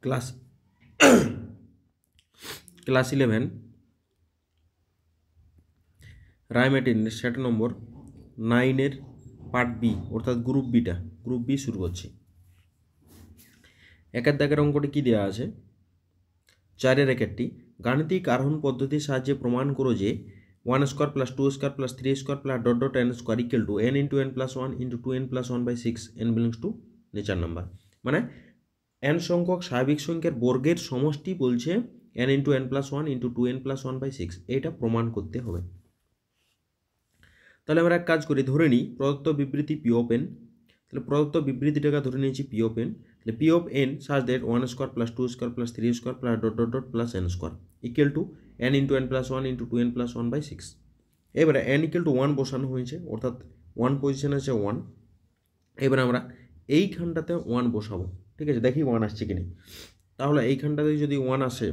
Class class 11 রায়মার্টিনের set number 9 part B অর্থাৎ group B শুরু করছি। একের দাগের অঙ্কটি কি দেওয়া আছে? 4 একটি গাণিতিক আরোহণ পদ্ধতির সাহায্যে প্রমাণ করো যে 1 square plus 2 square plus 3 square plus dot dot n square equal to n into n plus 1 into 2n plus 1/6 n belongs to nature number. মানে n সংখ্যক স্বাভাবিক সংখ্যার বর্গের সমষ্টি বলছে n into n plus 1 into 2n plus 1/6, এটা প্রমাণ করতে হবে। তাহলে আমরা এক কাজ করি, ধরে নিই প্রদত্ত বিবৃতি পি অফ এন। তাহলে প্রদত্ত বিবৃতিটাকে ধরে নিয়েছি পি অফ এন। তাহলে পি অফ এন সাজ that 1 square plus 2 square plus 3 square plus dot dot dot plus n square equal to n into n plus 1 into 2n plus 1/6। এবারে n equal to 1 বসানো হয়েছে, অর্থাৎ 1 position আছে 1। এবারে আমরা এইখানটাতে 1 বসাবো, ঠিক আছে? দেখি 1 আসছে কি নেই। তাহলে এইখানটাতে যদি 1 আসে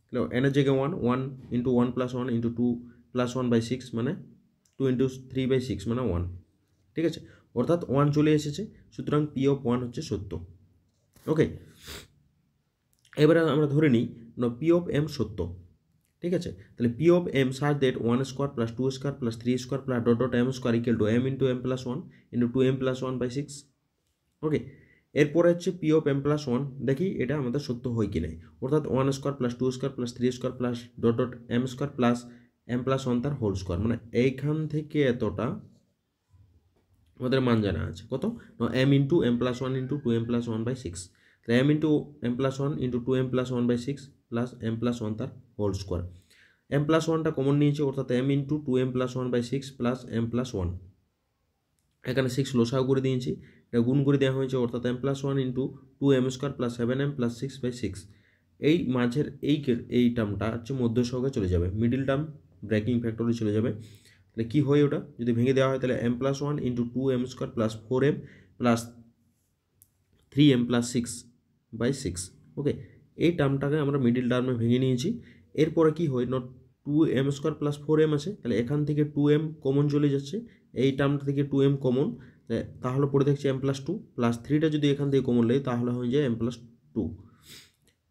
তাহলে n এর জায়গায় 1 ইন্টু 1 প্লাস 1 ইন্টু 2 প্লাস 1/6 মানে 2 ইন্টু 3/6 মানে 1, ঠিক আছে? অর্থাৎ 1 চলে এসেছে, সুতরাং পি অফ 1 হচ্ছে সত্য। ওকে, এবারে আমরা ধরে নিই পি অফ এম সত্য, ঠিক আছে? তাহলে P of M such that 1 square plus 2 square plus 3 square plus dot dot M square equal to m into m plus 1 into 2m plus 1/6। Okay, এরপরে হচ্ছে পি অফ এম প্লাস 1, দেখি এটা আমাদের সত্য হয় কি নাই। অর্থাৎ 1 square plus 2 square plus 3 square plus dot dot M square plus m plus 1 তার হোল স্কোয়ার, মানে এইখান থেকে এতটা আমাদের মান জানা আছে। কত? m into m plus 1 into 2m plus 1/6। তাহলে m into m plus 1 into 2m plus 1/6 plus m plus 1 তার হোল স্কোয়ার। m প্লাস 1টা কমন নিয়েছে, অর্থাৎ m into 2m plus 1/6 plus m plus 1। এখানে 6 লসাগু করে দিয়েছি, এটা গুণ করে দেওয়া হয়েছে, অর্থাৎ m plus 1 into 2m square plus 7m plus 6/6। এই মাঝের এই টার্মটা হচ্ছে মধ্য সহগে চলে যাবে, মিডিল টার্ম ব্রেকিং ফ্যাক্টরে চলে যাবে। তাহলে কী হয় ওটা যদি ভেঙে দেওয়া হয়, তাহলে m plus 1 into 2m square plus 4m plus 3m plus 6/6। ওকে, এই টার্মটাকে আমরা মিডিল টার্মে ভেঙে নিয়েছি। এরপরে কি হয়, 2m স্কোয়ার প্লাস 4m আছে, তাহলে এখান থেকে 2m কমন চলে যাচ্ছে, এই টার্মটা থেকে 2m কমন, তাহলে পড়ে থাকছে m প্লাস 2 প্লাস 3টা যদি এখান থেকে কমন নেই তাহলে হয়ে যায় m প্লাস 2।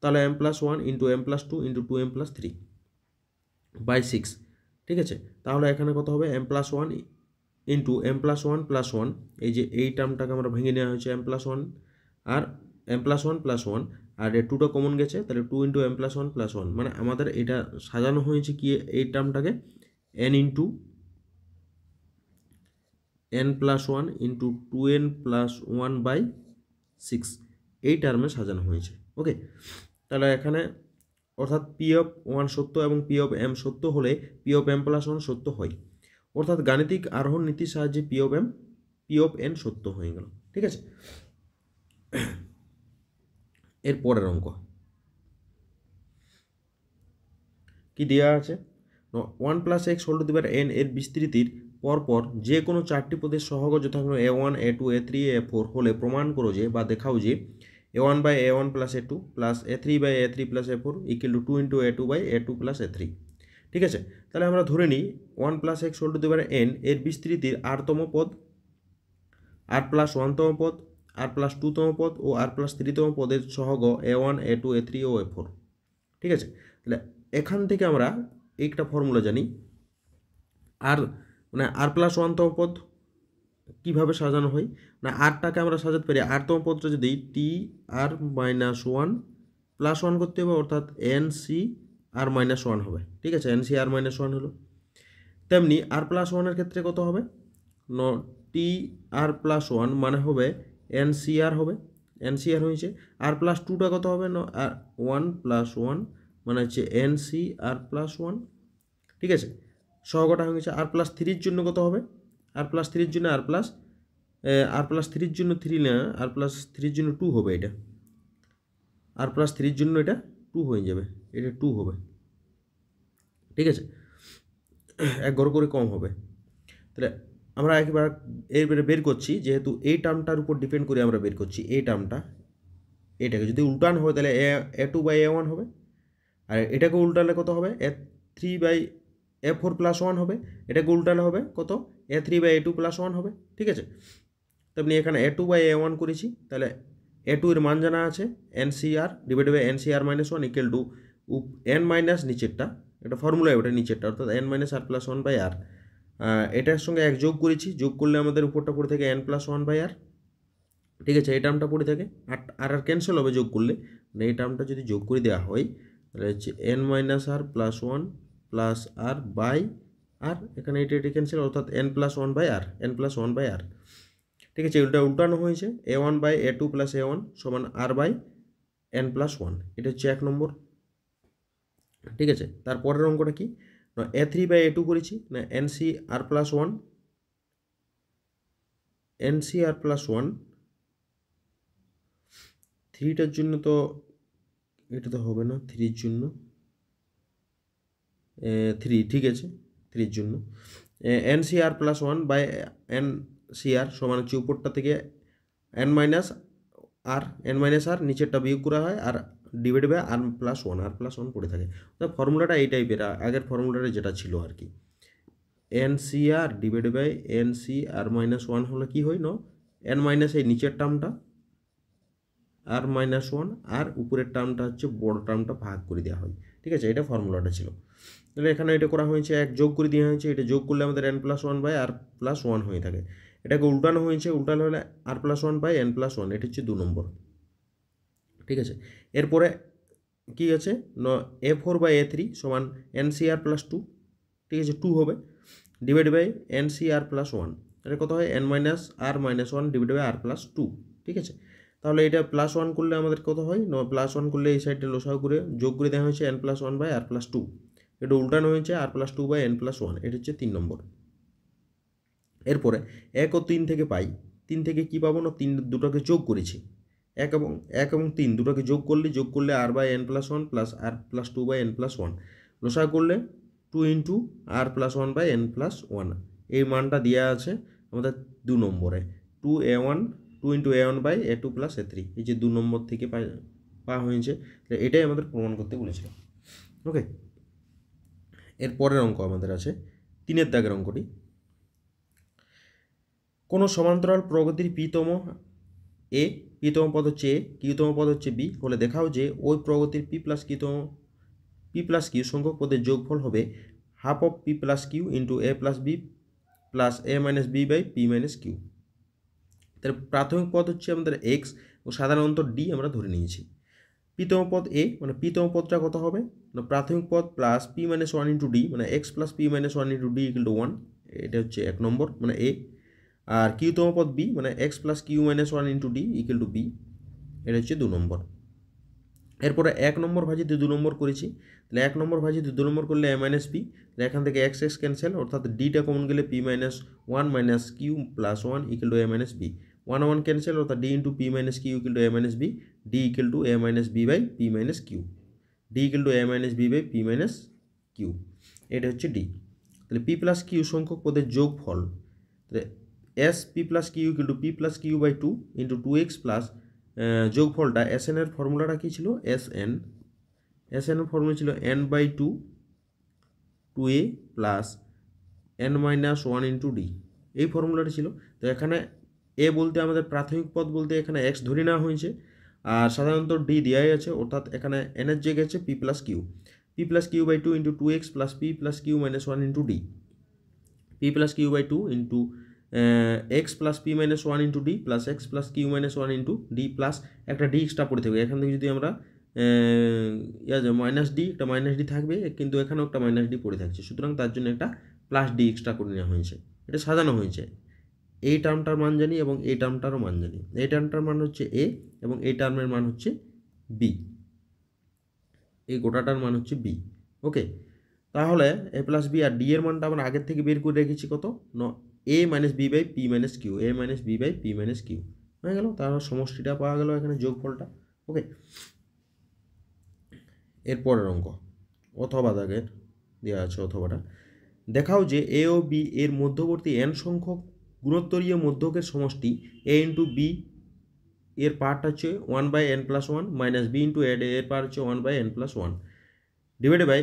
তাহলে m plus 1 into m plus 2 into 2m plus 3/6, ঠিক আছে? তাহলে এখানে কত হবে, m plus 1 into m plus 1 plus 1, এই যে এই টার্মটাকে আমরা ভেঙে নেওয়া হয়েছে m প্লাস 1 আর m প্লাস 1 প্লাস 1, আর এর 2টা কমন গেছে, তাহলে 2 ইন্টু m প্লাস 1 প্লাস 1, মানে আমাদের এটা সাজানো হয়েছে কি এই টার্মটাকে n into n plus 1 into 2n plus 1/6 এই টার্মে সাজানো হয়েছে। ওকে, তাহলে এখানে অর্থাৎ পি অফ 1 সত্য এবং পি অফ এম সত্য হলে পি অফ এম প্লাস 1 সত্য হয়, অর্থাৎ গাণিতিক আরোহণ নীতির সাহায্যে পি অফ এন সত্য হয়ে গেল, ঠিক আছে? এর পরের অঙ্ক কি দেওয়া আছে, 1 plus X whole to the power n এর বিস্তৃতির পরপর যে কোনো 4টি পদের সহগ যথাক্রমে a1 a2 a3 a4 হলে প্রমাণ করো যে বা দেখাও যে a1 by a1 plus a2 plus a3 by a3 plus a4 equal to 2 into a2 by a2 plus a3, ঠিক আছে? তাহলে আমরা ধরে নিই 1 plus X whole to the power n এর বিস্তৃতির r-তম পদ, r প্লাস 1তম পদ, r প্লাস 2তম পদ ও r প্লাস 3তম পদের সহগ a1 a2 a3 ও a4, ঠিক আছে? তাহলে এখান থেকে আমরা একটা ফর্মুলা জানি, আর মানে r প্লাস 1তম পদ কীভাবে সাজানো হয়, মানে আরটাকে আমরা সাজাতে পারি, r-তম পদটা যদি টি আর মাইনাস 1 প্লাস 1 করতে হবে, অর্থাৎ এন সি আর মাইনাস 1 হবে, ঠিক আছে? এন সি আর মাইনাস 1 হলো। তেমনি আর প্লাস 1-এর ক্ষেত্রে কত হবে, টি আর প্লাস 1 মানে হবে এন সি আর হবে, এন সি আর হয়েছে। আর প্লাস 2টা কত হবে, 1 প্লাস 1 মানে হচ্ছে এন সি আর প্লাস 1, ঠিক আছে? সহগটা হয়ে গেছে। আর প্লাস 3-র জন্য কত হবে, আর প্লাস 3-র জন্য আর প্লাস 3-র জন্য 3 না, আর প্লাস 3-র জন্য 2 হবে, এটা আর প্লাস 3-র জন্য এটা 2 হয়ে যাবে, এটা 2 হবে, ঠিক আছে? এক ঘর করে কম হবে। তাহলে আমরা এবারে বের করছি, যেহেতু এই টার্মটার উপর ডিপেন্ড করে আমরা বের করছি, এই টার্মটা এটাকে যদি উল্টান হয় তাহলে a2 বাই a1 হবে, আর এটাকে উল্টালে কত হবে, a3 বাই a4 প্লাস 1 হবে, এটাকে উল্টালে হবে কত, a3 বাই a2 প্লাস 1 হবে, ঠিক আছে? তেমনি এখানে a2 বাই a1 করেছি, তাহলে A2 এর মান জানা আছে NCR divided by NCR minus 1 equal to n minus নিচেরটা, এটা ফর্মুলা, ওটা নিচেরটা অর্থাৎ n minus r plus 1 by r। এটার সঙ্গে এক যোগ করেছি, যোগ করলে আমাদের উপরটা পড়ে থাকে n প্লাস 1 বাই r। ঠিক আছে, এই টার্মটা পড়ে থাকে আর ক্যান্সেল হবে যোগ করলে, মানে এই টার্মটা যদি যোগ করে দেওয়া হয় তাহলে হচ্ছে n minus r plus 1 plus r by r, এখানে এটা ক্যান্সেল অর্থাৎ n plus 1 by r, n plus 1 by r। ঠিক আছে, এটা উল্টানো হয়েছে a1 by a2 plus a1 সমান r বাই n প্লাস 1, এটা হচ্ছে 1 নম্বর। ঠিক আছে, তারপরের অঙ্কটা কি না a3 বাই a2 করেছি না NCR প্লাস 1, NCR প্লাস 1 3টার জন্য তো এটা তো হবে না, 3-র জন্য 3, ঠিক আছে 3-র জন্য NCR প্লাস 1 বাই NCR সমান হচ্ছে উপরটা থেকে n মাইনাস আর নিচেরটা বিয়োগ করা হয় আর ডিভাইড বাই r প্লাস 1 পড়ে থাকে। অর্থাৎ ফর্মুলাটা এই টাইপের, আগের ফর্মুলাটা যেটা ছিল আর কি, NCR divide by NCR minus 1 হলে কি হয় না n মাইনাস এই নিচের টার্মটা r মাইনাস 1 আর উপরের টার্মটা হচ্ছে বড় টার্মটা ভাগ করে দেওয়া হয়। ঠিক আছে, এটা ফর্মুলাটা ছিল। তাহলে এখানে এটা করা হয়েছে, এক যোগ করে দেওয়া হয়েছে, এটা যোগ করলে আমাদের n plus 1 by r plus 1 হয়ে থাকে। এটাকে উল্টানো হয়েছে, উল্টানো হলে r plus 1 by n plus 1, এটা হচ্ছে 2 নম্বর। ঠিক আছে, এরপরে কি আছে না a4 বাই a3 সমান NCR প্লাস 2, ঠিক আছে 2 হবে ডিভাইড বাই NCR প্লাস 1, এটা কত হয় n minus r minus 1 divide by r plus 2। ঠিক আছে, তাহলে এটা প্লাস 1 করলে আমাদের কত হয় না প্লাস 1 করলে এই সাইডটা লসাগু করে যোগ করে দেওয়া হয়েছে n plus 1 by r plus 2, এটা উল্টানো হয়েছে r plus 2 by n plus 1, এটা হচ্ছে 3 নম্বর। এরপরে 1 ও 3 থেকে পাই, 3 থেকে কি পাবো না 3 দুটোকে যোগ করেছি, 1 এবং 3 দুটোকে যোগ করলে r by n plus 1 plus r plus 2 by n plus 1, লসাগু করলে 2 into r plus 1 by n plus 1, এই মানটা দেওয়া আছে আমাদের 2 নম্বরে 2 into a1 by a2 plus a3, এই যে 2 নম্বর থেকে পাওয়া হয়েছে, এটাই আমাদের প্রমাণ করতে বলেছিল। ওকে, এর পরের অঙ্ক আমাদের আছে 3-এর দাগের অঙ্কটি। কোনো সমান্তরাল প্রগতির পিতম এ, পিতম পদ হচ্ছে এ, কিউতম পদ হচ্ছে বি হলে দেখাও যে ওই প্রগতির পি প্লাস কিউ সংখ্যক পদের যোগফল হবে half of P plus Q into A plus B plus A minus B by P minus Q. তাহলে প্রাথমিক পদ হচ্ছে আমাদের এক্স ও সাধারণত ডি আমরা ধরে নিয়েছি। পিতম পদ এ, মানে পিতম পদটা কত হবে না প্রাথমিক পদ plus P minus 1 into D, মানে X plus P minus 1 into D equal to 1, এটা হচ্ছে 1 নম্বর মানে এ। আর কিউতম পদ বি, মানে X plus Q minus 1 into D equal to B, এটা হচ্ছে 2 নম্বর। এরপরে 1 নম্বর ভাজিতে 2 নম্বর করেছি, তাহলে 1 নম্বর ভাজিতে 2 নম্বর করলে এ মাইনাস পি, তাহলে এখান থেকে এক্স এক্স ক্যান্সেল অর্থাৎ ডিটা কমন গেলে P minus 1 minus Q plus 1 equal to A minus B, 1 cancel অর্থাৎ D into P minus Q equal to A minus B, D equal to A minus B by P minus Q, D equal to A minus B by P minus Q, এটা হচ্ছে D. তাহলে P plus Q সংখ্যক পদের যোগফল, তাহলে S P plus Q equal to P plus Q by 2 into 2x plus যোগফলটা SN এর ফর্মুলাটা কী ছিল এসএন এর ফর্মুলা ছিল n by 2a plus n minus 1 into D, এই ফর্মুলাটা ছিল। তো এখানে এ বলতে আমাদের প্রাথমিক পদ বলতে এখানে এক্স ধরে নেওয়া হয়েছে আর সাধারণত ডি দেওয়াই আছে, অর্থাৎ এখানে এন এর জায়গায় আছে P plus Q by 2 into 2x plus P plus Q minus 1 into D, P plus Q by 2 into X plus P minus 1 into D plus X plus Q minus 1 into D plus একটা D extra পড়ে থাকবে, এখান থেকে যদি আমরা minus D, একটা minus D থাকবে কিন্তু এখানেও একটা মাইনাস ডি পড়ে থাকছে, সুতরাং তার জন্য একটা প্লাস ডি এক্সট্রা করে নেওয়া হয়েছে, এটা সাজানো হয়েছে। এই টার্মটার মান জানি এবং এই টার্মটারও মান জানি, এই টার্মটার মান হচ্ছে এ এবং এই টার্মের মান হচ্ছে বি, এই গোটাটার মান হচ্ছে বি। ওকে, তাহলে এ প্লাস বি আর ডি এর মানটা আমরা আগের থেকে বের করে রেখেছি কত A minus B by P minus Q, A minus B by P minus Q হয়ে গেল, তাহলে সমষ্টিটা পাওয়া গেল এখানে যোগফলটা। ওকে, এরপরের অঙ্ক অথবা দাগের দেওয়া আছে অথবাটা, দেখাও যে এ ও বি এর মধ্যবর্তী n সংখ্যক গুণোত্তরীয় মধ্যকের সমষ্টি এ ইন্টু বি এর পার্ট হচ্ছে 1 by n plus 1 minus B into এর পার হচ্ছে 1 by n plus 1 divided by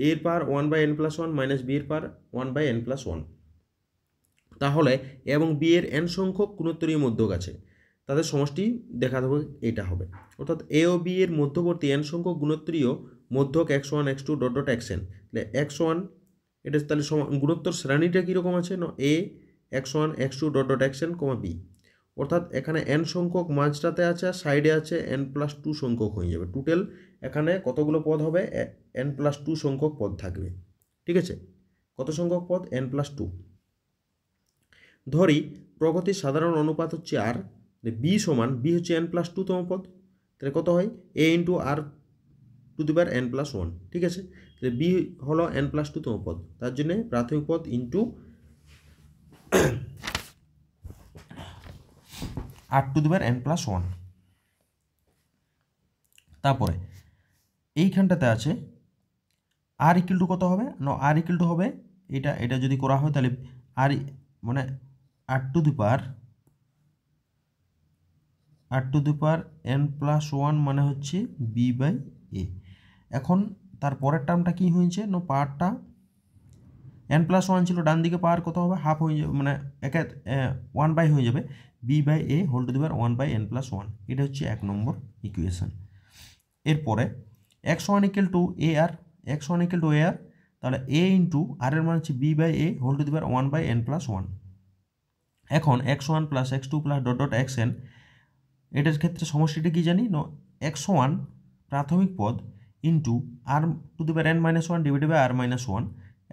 এর পার 1 by n plus 1 minus B এর পার 1 বাই n প্লাস 1। তাহলে এবং বি এর n সংখ্যক গুণোত্তরীয় মধ্যক আছে, তাদের সমষ্টি দেখা দেবো এটা হবে। অর্থাৎ এ ও বি এর মধ্যবর্তী n সংখ্যক গুণোত্তরীয় মধ্যক x1 x2 dot dot xn, তাহলে x1 এটা তাহলে গুণোত্তর শ্রেণীটা কীরকম আছে না a x1 x2 dot dot xn, B, অর্থাৎ এখানে n সংখ্যক মাঝটাতে আছে আর সাইডে আছে n+2 সংখ্যক হয়ে যাবে। টোটাল এখানে কতগুলো পদ হবে? n+2 সংখ্যক পদ থাকবে। ঠিক আছে, কত সংখ্যক পদ? n+2। ধরি প্রগতির সাধারণ অনুপাত হচ্ছে আর, বি সমান, বি হচ্ছে n+2 তম পদ, তাহলে কত হয়? a into R to the power n+1। ঠিক আছে, তাহলে বি হলো n+2 তম পদ, তার জন্য প্রাথমিক পদ into R to the power n+1। তারপরে এইখানটাতে আছে আর ইকুয়াল টু কত হবে না, আর ইকুয়াল টু হবে এটা যদি করা হয় তাহলে আর মানে আর টু দি পাওয়ার n+1 মানে হচ্ছে b/a। এখন তার পরের টার্মটা কি হয়েছে না, পাওয়ারটা n+1 ছিল, ডান দিকে পাওয়ার কত হবে? হাফ হয়ে যাবে, মানে 1 হয়ে যাবে b/a whole to the power 1/n+1। এটা হচ্ছে 1 নম্বর ইকুয়েশন। এরপরে x1 equal to ar, x1 equal to ar, তাহলে a ইন্টু আর এর মান হচ্ছে b/a whole to the power 1/n+1। এখন x1 plus x2 plus dot dot xn, এটার ক্ষেত্রে সমষ্টিটা কি জানি না, x1 প্রাথমিক পদ into R to the power n-1 divided by r-1।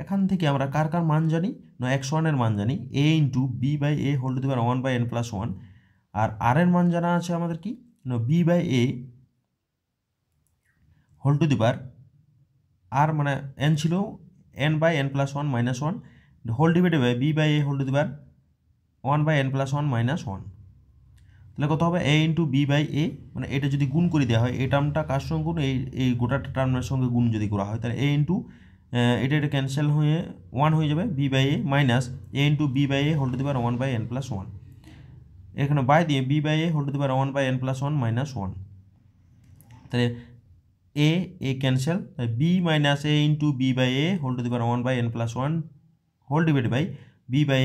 এখান থেকে আমরা কার কার মান জানি না, x1 এর মান জানি a into b/a whole to the power 1/n+1, আর আর এর মান জানা আছে আমাদের কি না, b/a হোল টু দি পাওয়ার আর মানে n ছিল n/n+1 -1 whole divided by b/a whole to the power 1/n+1 -1। তাহলে কত হবে? a ইন্টু b/a, মানে এটা যদি গুণ করে দেওয়া হয়, এই টার্মটা কার সঙ্গে গুণ, এই গোটাটা টার্মের সঙ্গে গুণ যদি করা হয়, তাহলে a ইন্টু এটা ক্যান্সেল হয়ে 1 হয়ে যাবে, b/a minus a into b/a whole to the power 1/n+1। এখানে বাই দিয়ে b/a whole to the power 1/n+1 -1, তাহলে a cancel, b minus a into b/a whole to the power 1/n+1 whole divide by b/a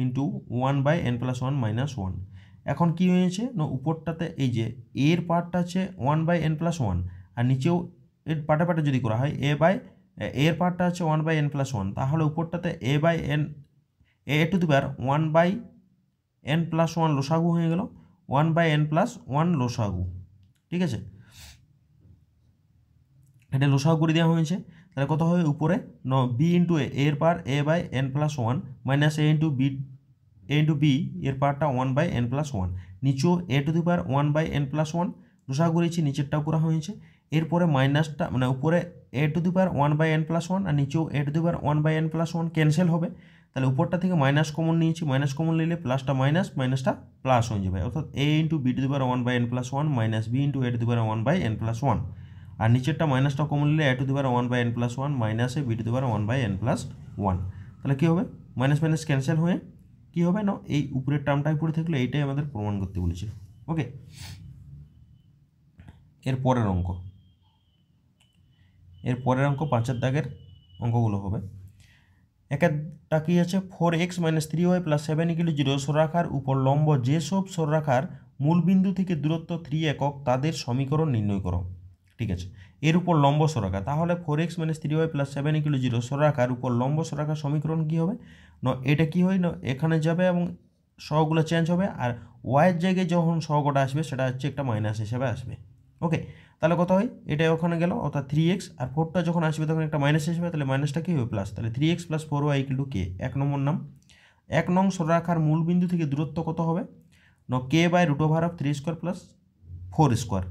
into 1/n+1 -1। এখন কি হয়েছে না, উপরটাতে এই যে এর পার্টটা আছে 1/n+1 আর নিচেও এর পাটে পাটে যদি করা হয় এর পার্টটা আছে 1/n+1, তাহলে উপরটাতে a to the power 1/n+1 লসাগু হয়ে গেল, 1/n+1 লসাগু। ঠিক আছে, এটা লসাগু করে দেওয়া হয়েছে, তাহলে কত হবে উপরে বি ইন্টু এর পার a/n+1 minus a into B এর পারটা 1/n+1, নিচেও a to the power 1/n+1 লসাগু করেছি, নিচেরটাও করা হয়েছে। এরপরে মাইনাসটা মানে উপরে a to the power 1/n+1 আর নিচেও a to the power 1/n+1 cancel হবে, তাহলে উপরটা থেকে মাইনাস কমন নিয়েছি, মাইনাস কমন নিলে প্লাসটা মাইনাস মাইনাসটা প্লাস হয়ে যাবে, অর্থাৎ a into B to the power 1/n+1 minus B into a to the power 1/n+1, আর নিচেরটা মাইনাসটা কমন নিলে a to the power 1/n+1 minus a B to the power 1/n+1। তাহলে কী হবে? মাইনাস মাইনাস ক্যান্সেল হয়ে কী হবে না, এই উপরের টার্মটাই পড়ে থাকলে এইটাই আমাদের প্রমাণ করতে বলেছিল। ওকে, এর পরের অঙ্ক 5-এর দাগের অঙ্কগুলো হবে। একটা কি আছে, 4x - 3y + 7 = 0 সরলরেখার উপর লম্ব যেসব সরলরেখার মূলবিন্দু থেকে দূরত্ব 3 একক তাদের সমীকরণ নির্ণয় করো। ঠিক আছে, এর উপর লম্ব সরলরেখা, তাহলে 4x - 3y + 7 = 0 সরলরেখার উপর লম্ব সরলরেখার সমীকরণ কী হবে না, এটা কি হয় না, এখানে যাবে এবং সহগুলো চেঞ্জ হবে, আর ওয়াইয়ের জায়গায় যখন সহগটা আসবে সেটা হচ্ছে একটা মাইনাস হিসেবে আসবে। ওকে, তাহলে কত হয়, এটা ওখানে গেল, অর্থাৎ 3x, আর 4টা যখন আসবে তখন একটা মাইনাস হিসেবে, তাহলে মাইনাসটা কী হবে প্লাস, তাহলে 3x + 4y = k। 1 নম্বর নাম, 1 নং সরলরেখার মূল বিন্দু থেকে দূরত্ব কত হবে না, k/√3² + 4²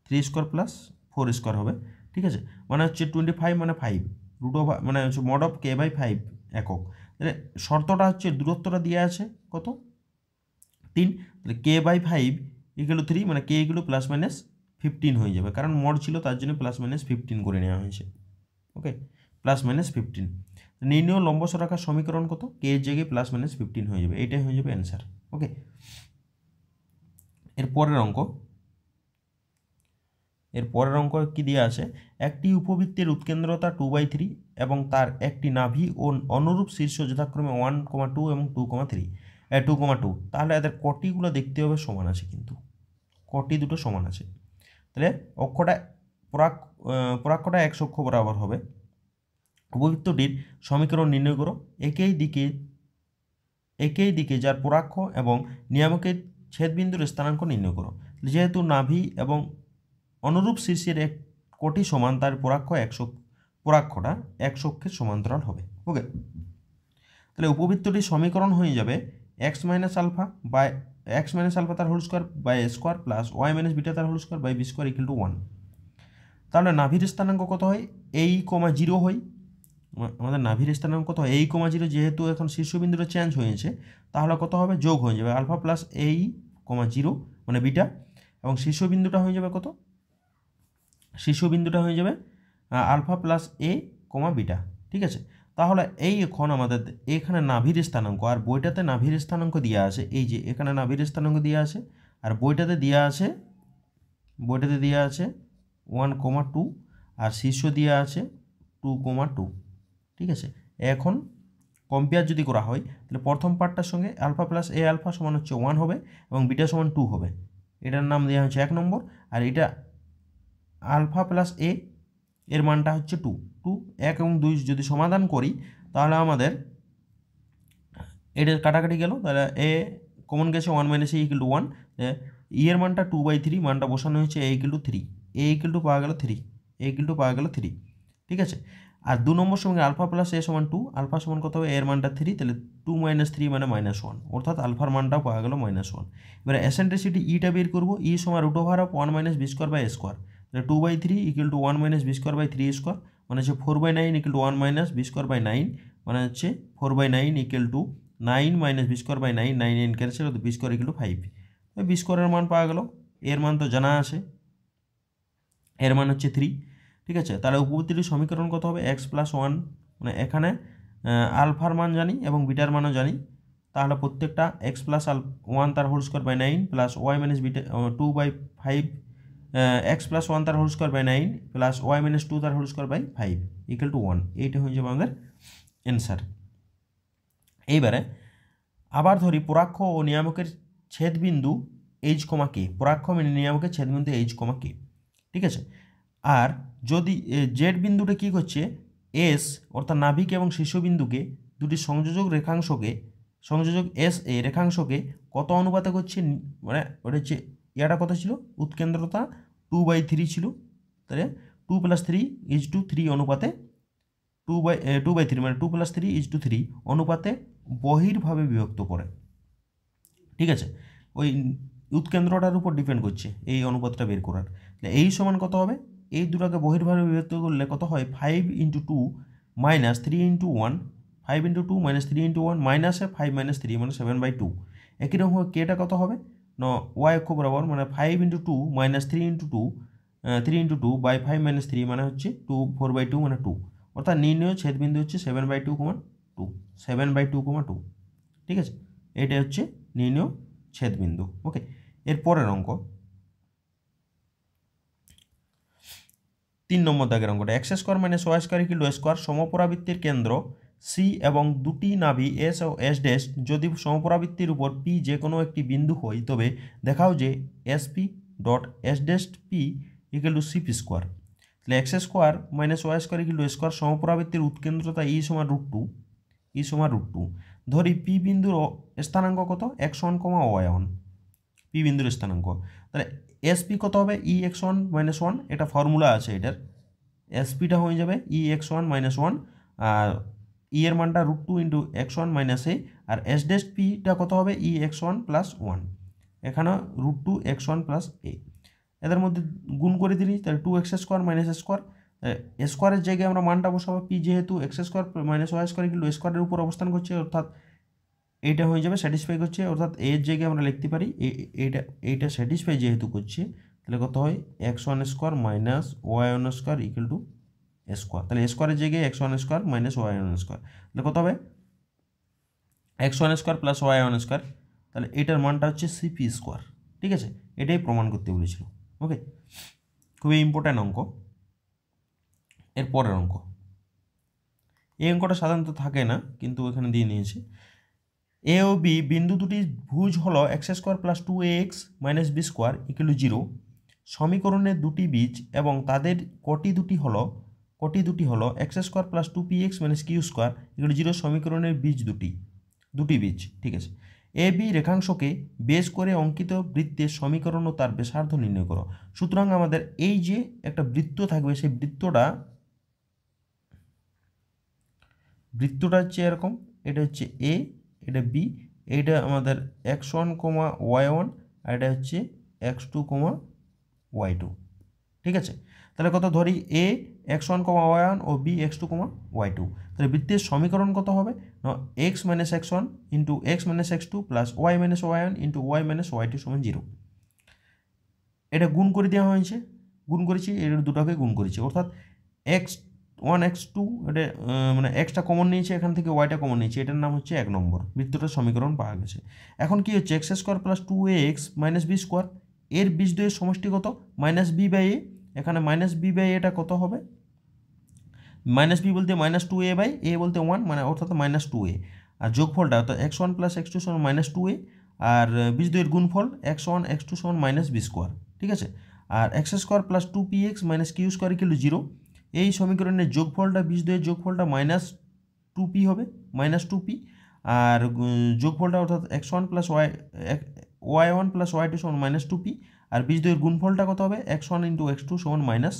3² + 4² হবে। ঠিক আছে, মানে হচ্ছে 25 মানে 5 মানে হচ্ছে mod of k/5 একক। তাহলে শর্তটা হচ্ছে দূরত্বটা দেওয়া আছে কত 3, তাহলে k/5 = 3, মানে k ± 15 হয়ে যাবে, কারণ মড ছিল তার জন্য +-15 করে নেওয়া হয়েছে। ওকে, +-15। নির্ণয় লম্ব সরলরেখার সমীকরণ কত, k এর জায়গায় +-15 হয়ে যাবে, এইটাই হয়ে যাবে অ্যান্সার। ওকে, এর পরের অঙ্ক কি দেওয়া আছে, একটি উপবৃত্তের উৎকেন্দ্রতা 2/3 এবং তার একটি নাভি ও অনুরূপ শীর্ষ যথাক্রমে 1,2 এবং 2,3। 2,2, তাহলে এদের কটিগুলো দেখতে হবে সমান আছে, কিন্তু কটি দুটো সমান আছে। তাহলে অক্ষটা পরাক্ষটা x অক্ষ বরাবর হবে। উপবৃত্তটির সমীকরণ নির্ণয় করো। একই দিকে যার পরাক্ষ এবং নিয়ামকের ছেদবিন্দুর স্থানাঙ্ক নির্ণয় করো। যেহেতু নাভি এবং অনুরূপ শীর্ষের এক কোটি সমান, তার পরাক্ষটা x অক্ষের সমান্তরাল হবে। ওকে, তাহলে উপবৃত্তটির সমীকরণ হয়ে যাবে x মাইনাস আলফা তার whole square by a square plus y minus beta তার whole square by b square equal to 1। তাহলে নাভির স্থানাঙ্ক কত হয়? এই কমা 0 হয়। আমাদের নাভির স্থানাঙ্ক কত হয়? এই কমা 0, যেহেতু এখন শীর্ষবিন্দুটা চেঞ্জ হয়েছে, তাহলে কত হবে? যোগ হয়ে যাবে আলফা প্লাস এই কমা 0 মানে বিটা, এবং শীর্ষবিন্দুটা হয়ে যাবে কত? শীর্ষবিন্দুটা হয়ে যাবে আলফা প্লাস এ কমা বিটা। ঠিক আছে, তাহলে এই এখন আমাদের এখানে নাভির স্থানাঙ্ক, আর বইটাতে নাভির স্থানাঙ্ক দেওয়া আছে, এই যে এখানে নাভির স্থানাঙ্ক দেওয়া আছে, আর বইটাতে দেওয়া আছে 1,2, আর শীর্ষ দেওয়া আছে 2,2। ঠিক আছে, এখন কম্পেয়ার যদি করা হয়, তাহলে প্রথম পার্টটার সঙ্গে আলফা প্লাস এ আলফা সমান হচ্ছে 1 হবে এবং বিটা সমান 2 হবে। এটার নাম দেওয়া হচ্ছে 1 নম্বর, আর এটা আলফা প্লাস এ এর মানটা হচ্ছে 2। 1 এবং 2 যদি সমাধান করি, তাহলে আমাদের এটার কাটাকাটি গেল, তাহলে এ কমন গেছে 1 minus A equal to 1। E এর মানটা 2/3, মানটা বসানো হয়েছে A equal to 3, A equal to পাওয়া গেল 3। ঠিক আছে, আর 2 নম্বর সঙ্গে আলফা প্লাস এ সমান 2, আলফা সমান কত হবে? এর মানটা 3, তাহলে 2 মাইনাস 3 মানে -1, অর্থাৎ আলফার মানটাও পাওয়া গেল -1। এবারে এসেন্ট্রিসিটি ইটা বের করবো। ই সমান root over of 1 minus B square by A square, তাহলে 2/3 equal to 1 minus B square by 3 square, মানে হচ্ছে 4/9 equal to 1 minus B square by 9, মানে হচ্ছে 4/9 equal to 9 minus B square by 9, 9 cancel, তো B square equal to 5। B স্কোয়ারের মান পাওয়া গেল, এর মান তো জানা আছে, এর মান হচ্ছে 3। ঠিক আছে, তাহলে উপবৃত্তটির সমীকরণ কত হবে? x প্লাস 1, মানে এখানে আলফার মান জানি এবং বিটার মানও জানি, তাহলে প্রত্যেকটা x প্লাস 1 তার whole square by 9 plus y minus beta 2/5, x plus 1 তার whole square by 9 plus y minus 2 তার whole square by 5 equal to 1। এইটা হয়ে যাবে আমাদের অ্যান্সার। এইবারে আবার ধরি পরাক্ষ ও নিয়ামকের ছেদবিন্দু h, k। পরাক্ষ নিয়ামকের ছেদবিন্দু h, k। ঠিক আছে, আর যদি জেড বিন্দুটা কী করছে? এস অর্থাৎ নাভিক এবং শীর্ষবিন্দুকে দুটি সংযোজক এস এ রেখাংশকে কত অনুপাতে করছে? মানে ওটা হচ্ছে ইয়াটা কত ছিল? উৎকেন্দ্রতা 2/3 ছিল, তাহলে 2 + 3 = 3 অনুপাতে 2/3, মানে 2 + 3 = 3 অনুপাতে বহির্ভাবে বিভক্ত করে। ঠিক আছে, ওই উৎকেন্দ্রটার উপর ডিপেন্ড করছে এই অনুপাতটা বের করার। এই সমান কত হবে? এই দুটাকে বহির্ভাবে বিভক্ত করলে কত হয়? 5 × 2 - 3 × 1, 5 × 2 - 3 × 1 মাইনাসে 5 - 3 মানে 7/2। একই রকম কেটা কত হবে? ওয়াই অক্ষ বরাবর, মানে 5 × 2 - 3 × 2, 3 × 2 বাই 5 - 3 মানে হচ্ছে 4/2 মানে 2, অর্থাৎ নির্ণয় ছেদবিন্দু হচ্ছে 7/2, 2 7/2, 2। ঠিক আছে, এটা হচ্ছে নির্ণয় ছেদবিন্দু। ওকে, এর পরের অঙ্ক 3 নম্বর দাগের অঙ্কটা, x² - y² = স্কোয়ার সমপরাবৃত্তির কেন্দ্র সি এবং দুটি নাভি এস ও এস ড্যাশ যদি সমপরাবৃত্তির উপর পি যে কোনো একটি বিন্দু হয়, তবে দেখাও যে SP dot S dash P equal to CP square. তাহলে x² - y² = স্কোয়ার সমপরাবৃত্তির উৎকেন্দ্রতা ই সমান √2। ধরি পি বিন্দুর স্থানাঙ্ক কত? x1, y1, পি বিন্দুর স্থানাঙ্ক। তাহলে এসপি কত হবে? x1 - 1, এটা ফর্মুলা আছে এটার। এসপিটা হয়ে যাবে x1 - 1, আর ই এর মানটা √2 × x1 - a, R S dash পিটা কত হবে? x1 + 1, এখানে √2 x1 + a। এদের মধ্যে গুণ করে দিলি, তাহলে 2x² - a²। স্কোয়ারের জায়গায় আমরা মানটা বসাবো, পি যেহেতু x² - y² = স্কোয়ারের উপর অবস্থান করছে, অর্থাৎ এইটা হয়ে যাবে স্যাটিসফাই করছে, অর্থাৎ এর জায়গায় আমরা লিখতে পারি এইটা স্যাটিসফাই যেহেতু করছে, তাহলে কত হয়? x1² - y1² = square. তাহলে স্কোয়ারের জায়গায় x1² - y1², তাহলে কত হবে? x1² + y1², তাহলে এটার মানটা হচ্ছে সিপি স্কোয়ার। ঠিক আছে, এটাই প্রমাণ করতে বলেছিল। ওকে, খুবই ইম্পর্ট্যান্ট অঙ্ক। এর পরের অঙ্ক, এই অঙ্কটা সাধারণত থাকে না, কিন্তু এখানে দিয়ে নিয়েছে। এ ও বি বিন্দু দুটি ভুজ হলো X square plus 2ax minus B square equal to 0। সমীকরণের দুটি বীজ এবং তাদের কোটি দুটি হলো X square plus 2px minus Q square equal to 0। সমীকরণের বীজ দুটি বীজ, ঠিক আছে। এ বি রেখাংশকে বেস করে অঙ্কিত বৃত্তের সমীকরণ ও তার ব্যাসার্ধ নির্ণয় করো। সুতরাং আমাদের এই যে একটা বৃত্ত থাকবে, সেই বৃত্তটা হচ্ছে এরকম, এটা হচ্ছে এ, এটা বি, এইটা আমাদের x1, y1, আর এটা হচ্ছে x2, y2, ঠিক আছে। তাহলে কত ধরি এ x1, y1 ও বি x2, y2। তাহলে বৃত্তের সমীকরণ কত হবে না, x minus x1 into x minus x2 plus y minus y1 into y minus y2 সমান 0। এটা গুণ করে দেওয়া হয়েছে, গুণ করেছি, এর দুটাকে গুণ করেছি, অর্থাৎ x1 x2 এটা মানে এক্সটা কমন নিয়েছে, এখান থেকে ওয়াইটা কমন নিয়েছে, এটার নাম হচ্ছে 1 নম্বর বৃত্তটার সমীকরণ পাওয়া গেছে। এখন কি হচ্ছে X square plus 2ax minus B square, এর বীজদ্বয়ের সমষ্টি কত মাইনাস বি বাই এ। এখানে মাইনাস বি বাই এটা কত হবে, মাইনাস বি বলতে মাইনাস 2a বাই এ বলতে 1, মানে অর্থাৎ মাইনাস 2a। আর যোগফলটা অর্থাৎ x1 প্লাস x2 সমান মাইনাস 2a, আর বীজদ্বয়ের গুণফল x1 x2 সমান মাইনাস বি স্কোয়ার, ঠিক আছে। আর X square plus 2px minus Q square equal to 0। এই সমীকরণের যোগফলটা, বীজদ্বয়ের যোগফলটা মাইনাস 2p হবে, মাইনাস 2p। আর যোগফলটা অর্থাৎ x1 plus y1 plus y2 সমান মাইনাস 2p। আর বীজদ্বয়ের গুণফলটা কত হবে, x1 ইন্টু x2 সমান মাইনাস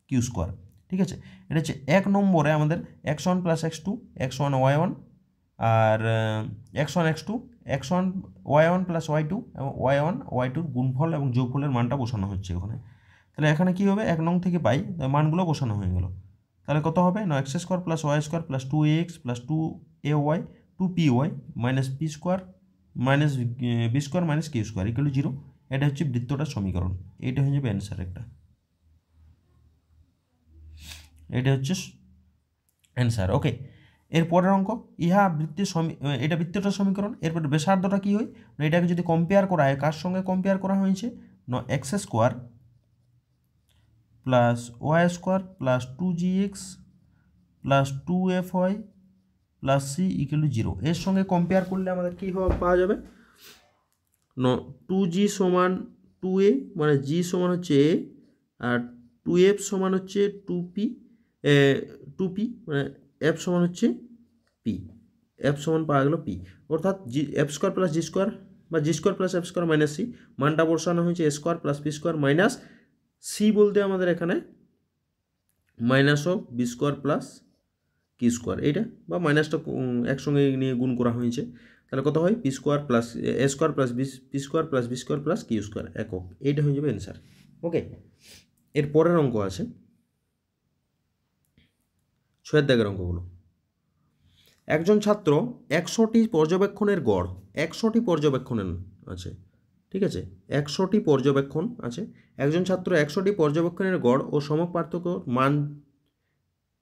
কিউ স্কোয়ার, ঠিক আছে। এটা হচ্ছে 1 নম্বরে আমাদের x1 plus x2, x1 y1, আর x1 x2, x1 y1 plus y2 এবং y1 y2 গুণফল এবং যোগফলের মানটা বসানো হচ্ছে ওখানে। তাহলে এখানে কী হবে, 1 নং থেকে পাই, মানগুলো বসানো হয়ে গেল। তাহলে কত হবে না, X square plus Y square plus 2ax plus 2ay 2py minus B square minus B square minus Q square equal to 0। এটা হচ্ছে বৃত্তটার সমীকরণ, এইটা হয়ে যাবে অ্যান্সার একটা, এটা হচ্ছে অ্যান্সার। ওকে, এর পরের অঙ্ক, ইহা বৃত্তের এটা বৃত্তটার সমীকরণ। এরপর ব্যাসার্ধটা কী হয়, এটাকে যদি কম্পেয়ার করা হয়, কার সঙ্গে কম্পেয়ার করা হয়েছে না, X square plus Y square plus 2gx plus 2fy plus C equal to 0। এর সঙ্গে কম্পেয়ার করলে আমাদের কী পাওয়া যাবে, 2g সমান 2a, মানে g সমান হচ্ছে a, আর 2f সমান হচ্ছে 2p, মানে f সমান হচ্ছে p, f সমান পাওয়া গেল p, অর্থাৎ f square plus G square বা G square plus F square minus C, মানটা বসানো হয়েছে A square plus P square minus C বলতে আমাদের এখানে minus of B square plus কি স্কোয়ার, এইটা বা মাইনাসটা একসঙ্গে নিয়ে গুণ করা হয়েছে। তাহলে কত হয়, P square plus A square plus P square plus B square plus Q square একক, এইটা হয়ে যাবে অ্যান্সার। ওকে, এর পরের অঙ্ক আছে 6 দাগের অঙ্কগুলো। একজন ছাত্র 100টি পর্যবেক্ষণের গড়, 100টি পর্যবেক্ষণের আছে, ঠিক আছে, 100টি পর্যবেক্ষণ আছে। একজন ছাত্র 100টি পর্যবেক্ষণের গড় ও সমক পার্থক্য মান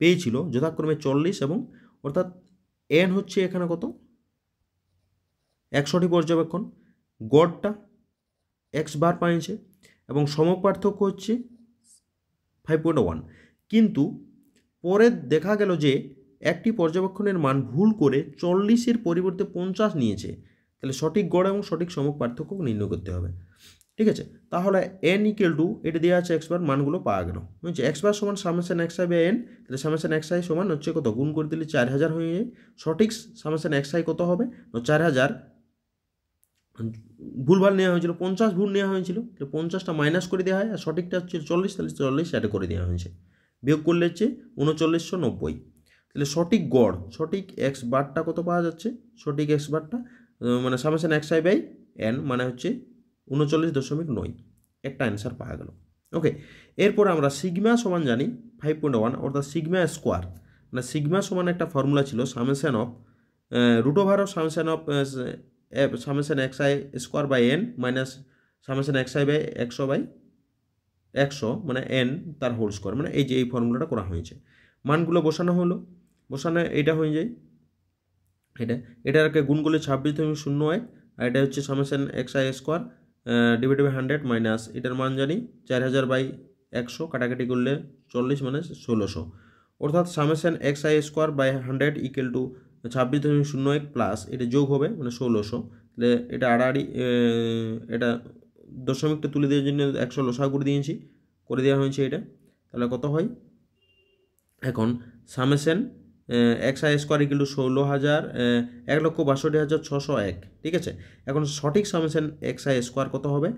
পেয়েছিল যথাক্রমে 40 এবং, অর্থাৎ এন হচ্ছে এখানে কত, 100টি পর্যবেক্ষণ, গড়টা এক্স বার পাইছে এবং সমক পার্থক্য হচ্ছে 5.1। কিন্তু পরে দেখা গেল যে একটি পর্যবেক্ষণের মান ভুল করে 40-এর পরিবর্তে 50 নিয়েছে। তাহলে সঠিক গড় এবং সঠিক সমক পার্থক্য নির্ণয় করতে হবে, ঠিক আছে। তাহলে এন ইকুয়াল টু, এটা দেওয়া আছে এক্স বার, মানগুলো পাওয়া গেল, হচ্ছে এক্স বার সমান summation X I by N. তাহলে সামেশন এক্স আই সমান হচ্ছে কত, গুণ করে দিলে 4000 হয়ে যায়। সঠিক সামেশন এক্স আই কত হবে, 4000, ভুলভাল নেওয়া হয়েছিল 50, ভুল নেওয়া হয়েছিল, তাহলে 50টা মাইনাস করে দেওয়া হয়, আর সঠিকটা হচ্ছে 40, তাহলে 40 অ্যাড করে দেওয়া হয়েছে, বিয়োগ করলে হচ্ছে 3990। তাহলে সঠিক গড়, সঠিক এক্স বারটা কত পাওয়া যাচ্ছে, সঠিক এক্স বারটা মানে summation X I by N মানে হচ্ছে 39.9, একটা অ্যান্সার পাওয়া গেল। ওকে, এরপর আমরা সিগমা সমান জানি 5.1, অর্থাৎ সিগমা স্কোয়ার, মানে সিগমা সমান একটা ফর্মুলা ছিল summation of root over of summation of summation X I square by N minus summation X I by 100 মানে এন তার হোল স্কোয়ার, মানে এই যে এই ফর্মুলাটা করা হয়েছে। মানগুলো বসানো হলো, বসানো এটা হয়ে যায়, এটাকে গুণ করলে 26.01, আর এটা হচ্ছে summation X I square divided by 100 minus এটার মান জানি 4000 বাই 100, কাটাকাটি করলে 40 মানে 1600, অর্থাৎ summation X I square by 100 equal to 26.01 plus এটা যোগ হবে মানে 1600, তাহলে এটা আড়াআড়ি এটা দশমিকটা তুলে দেওয়ার জন্য 100 লসাগু করে দেওয়া হয়েছে এটা, তাহলে কত হয় এখন summation X I square equal two 1,62,601, ঠিক আছে। এখন সঠিক সামেশন এক্স আই স্কোয়ার কত হবে,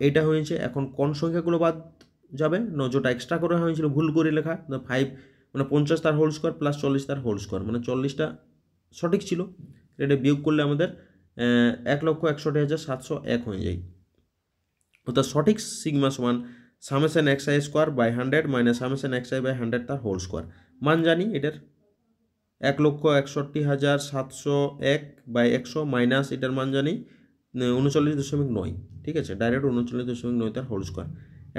এটা হয়েছে এখন কোন সংখ্যাগুলো বাদ যাবে যেটা এক্সট্রা করা হয়েছিল ভুল করে লেখা 5 মানে 50 তার হোল স্কোয়ার প্লাস 40 তার হোল স্কোয়ার মানে 40টা সঠিক ছিল, এটা বিয়োগ করলে আমাদের 1,61,701 হয়ে যায়। অর্থাৎ সঠিক সিগমা সমান summation X I square by 100 minus summation X I by 100 তার হোল স্কোয়ার। মান জানি এটার 1,61,701 বাই 100 মাইনাস এটার মান জানি 39.9, ঠিক আছে, ডাইরেক্ট 39.9 তার হোল স্কোয়ার।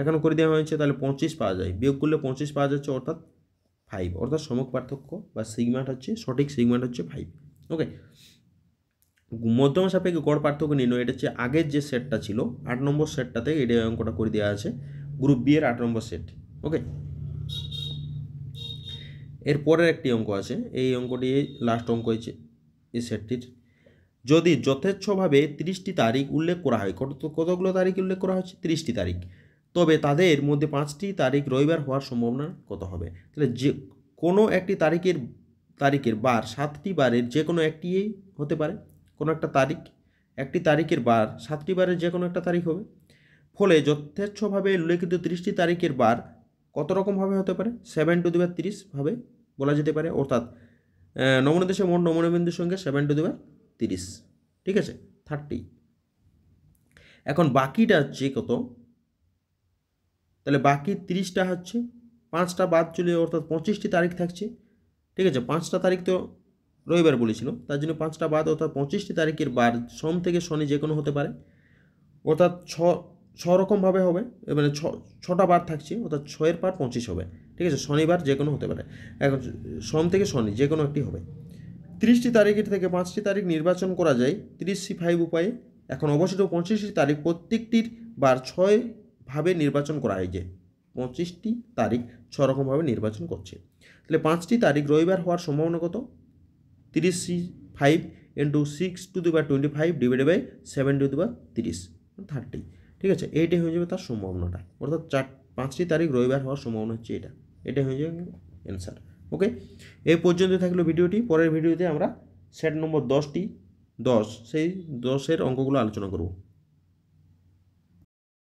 এখন করে দেওয়া হয়েছে, তাহলে 25 পাওয়া যায়, বিয়োগ করলে 25 পাওয়া যাচ্ছে, অর্থাৎ 5, অর্থাৎ সমক পার্থক্য বা সিগমাটা হচ্ছে সঠিক সিগমাটা হচ্ছে 5। ওকে, মধ্যমা সাপেক্ষে গড় পার্থক্য নির্ণয়, এটা হচ্ছে আগের যে সেটটা ছিল 8 নম্বর সেটটাতে এটা অঙ্কটা করে দেওয়া আছে, গ্রুপ বি এর 8 নম্বর সেট। ওকে, এর পরের একটি অঙ্ক আছে, এই অঙ্কটি লাস্ট অঙ্ক হয়েছে এই সেটটির। যদি যথেচ্ছভাবে 30টি তারিখ উল্লেখ করা হয়, কতগুলো তারিখ উল্লেখ করা হচ্ছে 30টি তারিখ, তবে তাদের মধ্যে 5টি তারিখ রবিবার হওয়ার সম্ভাবনা কত হবে। তাহলে যে কোনো একটি তারিখের বার 7টি বারের যে কোনো একটি হতে পারে, কোনো একটা তারিখ, একটি তারিখের বার 7টি বারের যে কোনো একটা তারিখ হবে। ফলে যথেচ্ছভাবে উল্লেখিত 30টি তারিখের বার কত রকমভাবে হতে পারে, 7 টু দি পাওয়ার 30 ভাবে বলা যেতে পারে, অর্থাৎ নমনীয়দেশে মোট নমনীয়বিন্দুর সঙ্গে 7 টু দি পাওয়ার 30, ঠিক আছে, 30। এখন বাকিটা হচ্ছে কত, তাহলে বাকি 30টা হচ্ছে 5টা বাদ চলে, অর্থাৎ 25টি তারিখ থাকছে, ঠিক আছে। 5টা তারিখ তো রবিবার বলেছিল, তার জন্য 5টা বাদ, অর্থাৎ 25টি তারিখের বার সোম থেকে শনি যে কোনো হতে পারে, অর্থাৎ 6 রকমভাবে হবে, মানে 6টা বার থাকছে, অর্থাৎ 6 পার 25 হবে, ঠিক আছে। শনিবার যে কোনো হতে পারে, এখন সোম থেকে শনি যে কোনো একটি হবে। 30টি তারিখের থেকে 5টি তারিখ নির্বাচন করা যায় 30C5 উপায়ে। এখন অবশিষ্ট 25টি তারিখ প্রত্যেকটির বার 6 ভাবে নির্বাচন করা হয়েছে, 25টি তারিখ 6 রকমভাবে নির্বাচন করছে, তাহলে 5টি তারিখ রবিবার হওয়ার সম্ভাবনা কত, 30C5 into 6 to the power 25 divided by 7 to the power 30, 30, ঠিক আছে। এইটাই হয়ে যাবে তার সম্ভাবনাটা, অর্থাৎ 5টি তারিখ রবিবার হওয়ার সম্ভাবনা হচ্ছে এটাই হয়ে যাবে অ্যান্সার। ওকে, এই পর্যন্ত থাকলো ভিডিওটি। পরের ভিডিওতে আমরা সেট নম্বর 10 সেই 10-এর অঙ্কগুলো আলোচনা করব।